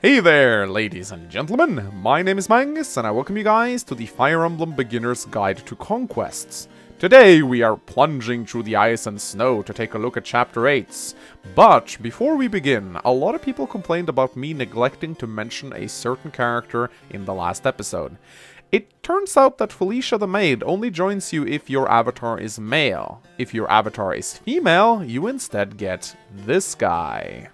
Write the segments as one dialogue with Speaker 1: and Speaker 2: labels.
Speaker 1: Hey there, ladies and gentlemen, my name is Magnus and I welcome you guys to the Fire Emblem Beginner's Guide to Conquests. Today we are plunging through the ice and snow to take a look at Chapter 8. But before we begin, a lot of people complained about me neglecting to mention a certain character in the last episode. It turns out that Felicia the Maid only joins you if your avatar is male. If your avatar is female, you instead get this guy.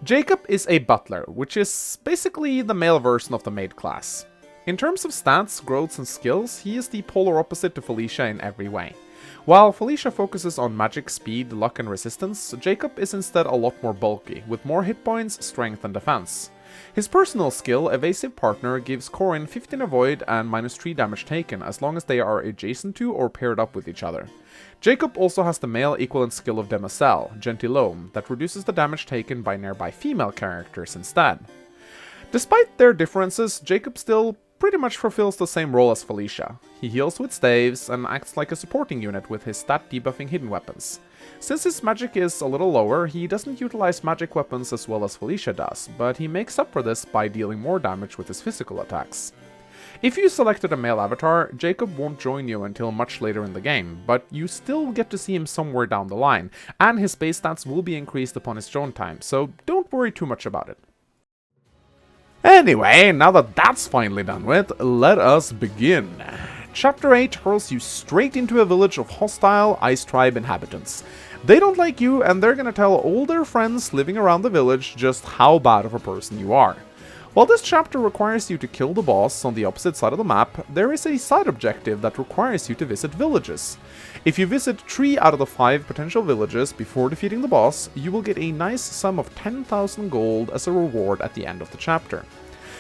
Speaker 1: Jacob is a butler, which is basically the male version of the maid class. In terms of stats, growths, and skills, he is the polar opposite to Felicia in every way. While Felicia focuses on magic, speed, luck, and resistance, Jacob is instead a lot more bulky, with more hit points, strength, and defense. His personal skill, Evasive Partner, gives Corin 15 avoid and -3 damage taken as long as they are adjacent to or paired up with each other. Jacob also has the male equivalent skill of Demoiselle, Gentilhomme, that reduces the damage taken by nearby female characters instead. Despite their differences, Jacob still pretty much fulfills the same role as Felicia. He heals with staves and acts like a supporting unit with his stat debuffing hidden weapons. Since his magic is a little lower, he doesn't utilize magic weapons as well as Felicia does, but he makes up for this by dealing more damage with his physical attacks. If you selected a male avatar, Jacob won't join you until much later in the game, but you still get to see him somewhere down the line, and his base stats will be increased upon his drone time, so don't worry too much about it. Anyway, now that that's finally done with, let us begin. Chapter 8 hurls you straight into a village of hostile Ice Tribe inhabitants. They don't like you, and they're gonna tell all their friends living around the village just how bad of a person you are. While this chapter requires you to kill the boss on the opposite side of the map, there is a side objective that requires you to visit villages. If you visit 3 out of the 5 potential villages before defeating the boss, you will get a nice sum of 10,000 gold as a reward at the end of the chapter.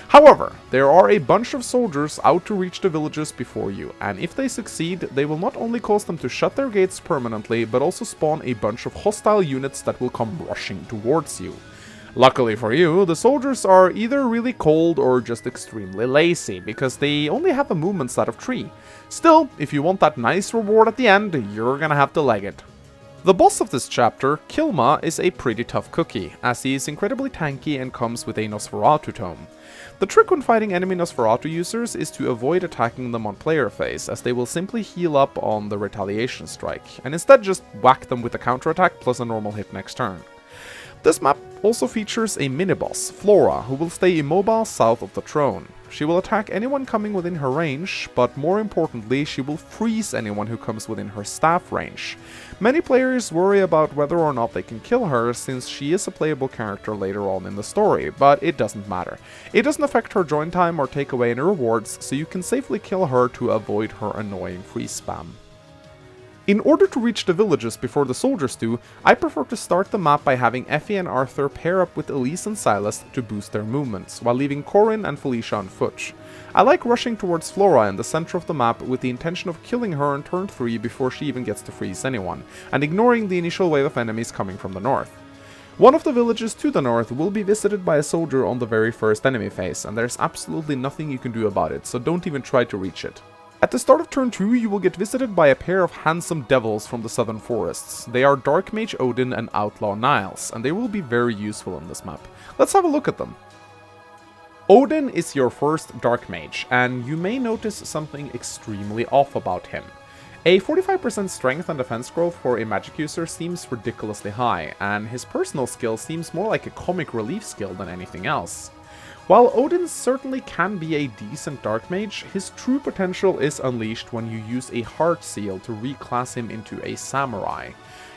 Speaker 1: However, there are a bunch of soldiers out to reach the villages before you, and if they succeed, they will not only cause them to shut their gates permanently, but also spawn a bunch of hostile units that will come rushing towards you. Luckily for you, the soldiers are either really cold or just extremely lazy, because they only have a movement stat of 3. Still, if you want that nice reward at the end, you're gonna have to leg it. The boss of this chapter, Kilma, is a pretty tough cookie, as he is incredibly tanky and comes with a Nosferatu tome. The trick when fighting enemy Nosferatu users is to avoid attacking them on player phase, as they will simply heal up on the retaliation strike, and instead just whack them with a counterattack plus a normal hit next turn. This map also features a mini-boss, Flora, who will stay immobile south of the throne. She will attack anyone coming within her range, but more importantly, she will freeze anyone who comes within her staff range. Many players worry about whether or not they can kill her, since she is a playable character later on in the story, but it doesn't matter. It doesn't affect her join time or take away any rewards, so you can safely kill her to avoid her annoying freeze spam. In order to reach the villages before the soldiers do, I prefer to start the map by having Effie and Arthur pair up with Elise and Silas to boost their movements, while leaving Corin and Felicia on foot. I like rushing towards Flora in the center of the map with the intention of killing her on turn 3 before she even gets to freeze anyone, and ignoring the initial wave of enemies coming from the north. One of the villages to the north will be visited by a soldier on the very first enemy phase, and there's absolutely nothing you can do about it, so don't even try to reach it. At the start of turn 2, you will get visited by a pair of handsome devils from the southern forests. They are Dark Mage Odin and Outlaw Niles, and they will be very useful on this map. Let's have a look at them. Odin is your first Dark Mage, and you may notice something extremely off about him. A 45% strength and defense growth for a magic user seems ridiculously high, and his personal skill seems more like a comic relief skill than anything else. While Odin certainly can be a decent Dark Mage, his true potential is unleashed when you use a Heart Seal to reclass him into a Samurai.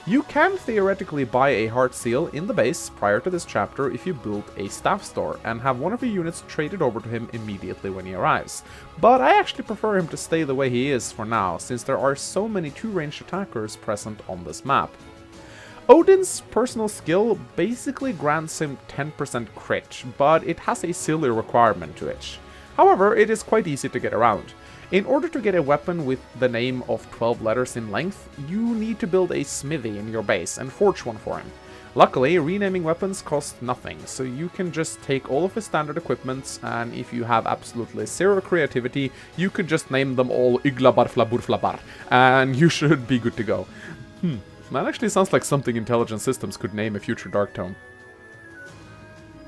Speaker 1: You can theoretically buy a Heart Seal in the base prior to this chapter if you build a staff store and have one of your units traded over to him immediately when he arrives. But I actually prefer him to stay the way he is for now, since there are so many 2-ranged attackers present on this map. Odin's personal skill basically grants him 10% crit, but it has a silly requirement to it. However, it is quite easy to get around. In order to get a weapon with the name of 12 letters in length, you need to build a smithy in your base and forge one for him. Luckily, renaming weapons cost nothing, so you can just take all of his standard equipments, and if you have absolutely zero creativity, you could just name them all Yglabar Flaburflabar, and you should be good to go. That actually sounds like something Intelligent Systems could name a future Dark Tome.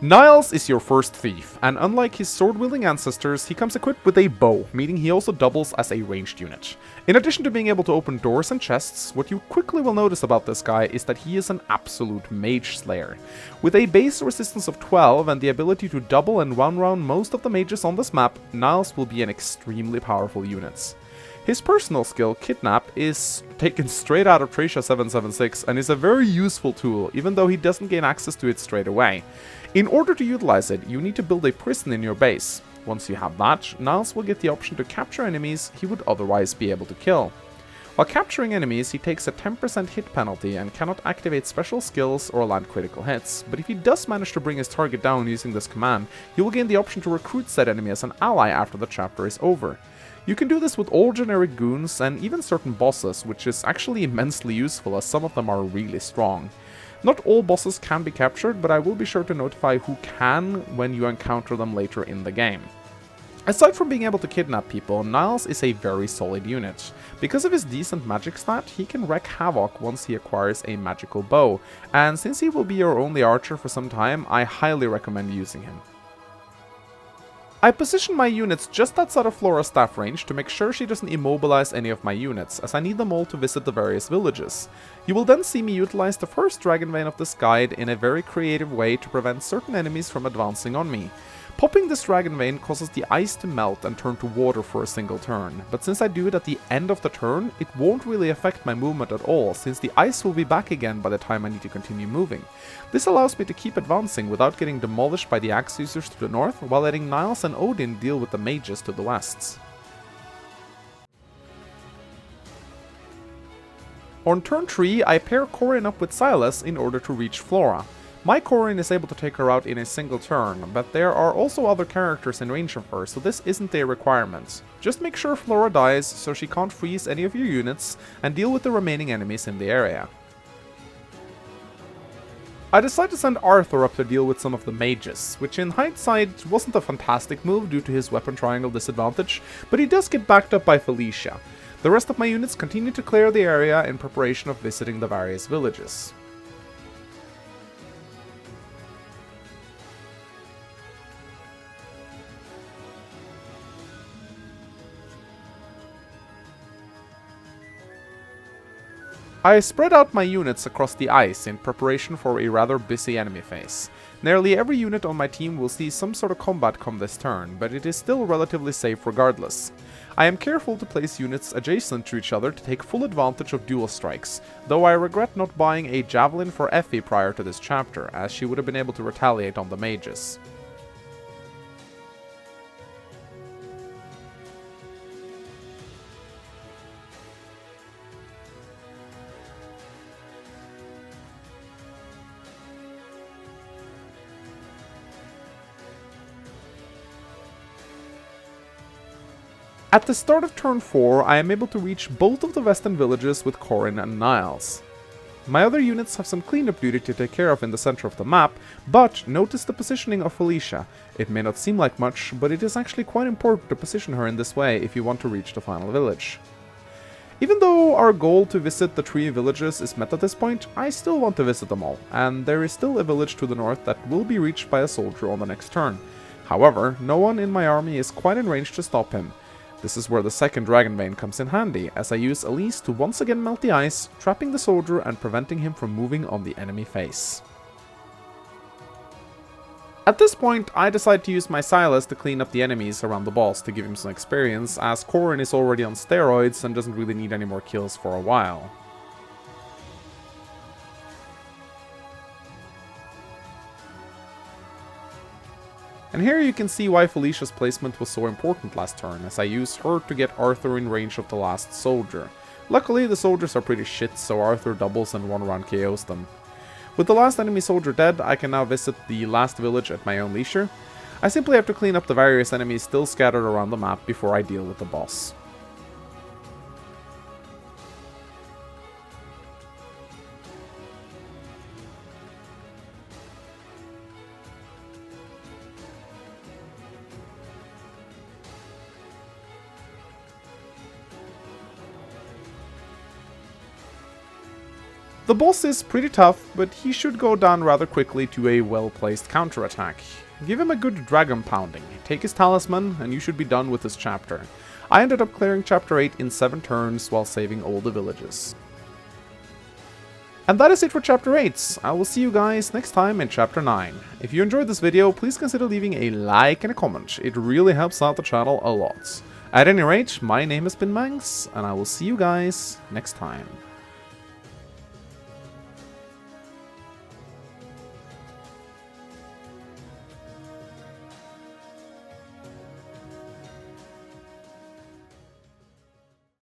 Speaker 1: Niles is your first thief, and unlike his sword-wielding ancestors, he comes equipped with a bow, meaning he also doubles as a ranged unit. In addition to being able to open doors and chests, what you quickly will notice about this guy is that he is an absolute mage slayer. With a base resistance of 12 and the ability to double and one-round most of the mages on this map, Niles will be an extremely powerful unit. His personal skill, Kidnap, is taken straight out of Tracia 776 and is a very useful tool, even though he doesn't gain access to it straight away. In order to utilize it, you need to build a prison in your base. Once you have that, Niles will get the option to capture enemies he would otherwise be able to kill. While capturing enemies, he takes a 10% hit penalty and cannot activate special skills or land critical hits, but if he does manage to bring his target down using this command, he will gain the option to recruit said enemy as an ally after the chapter is over. You can do this with all generic goons and even certain bosses, which is actually immensely useful as some of them are really strong. Not all bosses can be captured, but I will be sure to notify who can when you encounter them later in the game. Aside from being able to kidnap people, Niles is a very solid unit. Because of his decent magic stat, he can wreak havoc once he acquires a magical bow, and since he will be your only archer for some time, I highly recommend using him. I position my units just outside of Flora's staff range to make sure she doesn't immobilize any of my units, as I need them all to visit the various villages. You will then see me utilize the first Dragon Vein of this guide in a very creative way to prevent certain enemies from advancing on me. Popping this Dragon Vein causes the ice to melt and turn to water for a single turn, but since I do it at the end of the turn, it won't really affect my movement at all, since the ice will be back again by the time I need to continue moving. This allows me to keep advancing without getting demolished by the axe users to the north, while letting Niles and Odin deal with the mages to the west. On turn 3, I pair Corin up with Silas in order to reach Flora. My Corin is able to take her out in a single turn, but there are also other characters in range of her, so this isn't a requirement. Just make sure Flora dies so she can't freeze any of your units, and deal with the remaining enemies in the area. I decide to send Arthur up to deal with some of the mages, which in hindsight wasn't a fantastic move due to his weapon triangle disadvantage, but he does get backed up by Felicia. The rest of my units continue to clear the area in preparation of visiting the various villages. I spread out my units across the ice in preparation for a rather busy enemy phase. Nearly every unit on my team will see some sort of combat come this turn, but it is still relatively safe regardless. I am careful to place units adjacent to each other to take full advantage of dual strikes, though I regret not buying a javelin for Effie prior to this chapter, as she would have been able to retaliate on the mages. At the start of turn 4, I am able to reach both of the western villages with Corin and Niles. My other units have some cleanup duty to take care of in the center of the map, but notice the positioning of Felicia. It may not seem like much, but it is actually quite important to position her in this way if you want to reach the final village. Even though our goal to visit the 3 villages is met at this point, I still want to visit them all, and there is still a village to the north that will be reached by a soldier on the next turn. However, no one in my army is quite in range to stop him. This is where the second Dragon Vein comes in handy, as I use Elise to once again melt the ice, trapping the soldier and preventing him from moving on the enemy face. At this point, I decide to use my Silas to clean up the enemies around the boss to give him some experience, as Corin is already on steroids and doesn't really need any more kills for a while. And here you can see why Felicia's placement was so important last turn, as I used her to get Arthur in range of the last soldier. Luckily, the soldiers are pretty shit, so Arthur doubles and 1 round KOs them. With the last enemy soldier dead, I can now visit the last village at my own leisure. I simply have to clean up the various enemies still scattered around the map before I deal with the boss. The boss is pretty tough, but he should go down rather quickly to a well-placed counterattack. Give him a good dragon pounding, take his talisman, and you should be done with this chapter. I ended up clearing chapter 8 in 7 turns while saving all the villages. And that is it for chapter 8. I will see you guys next time in chapter 9. If you enjoyed this video, please consider leaving a like and a comment. It really helps out the channel a lot. At any rate, my name has been Mangs, and I will see you guys next time.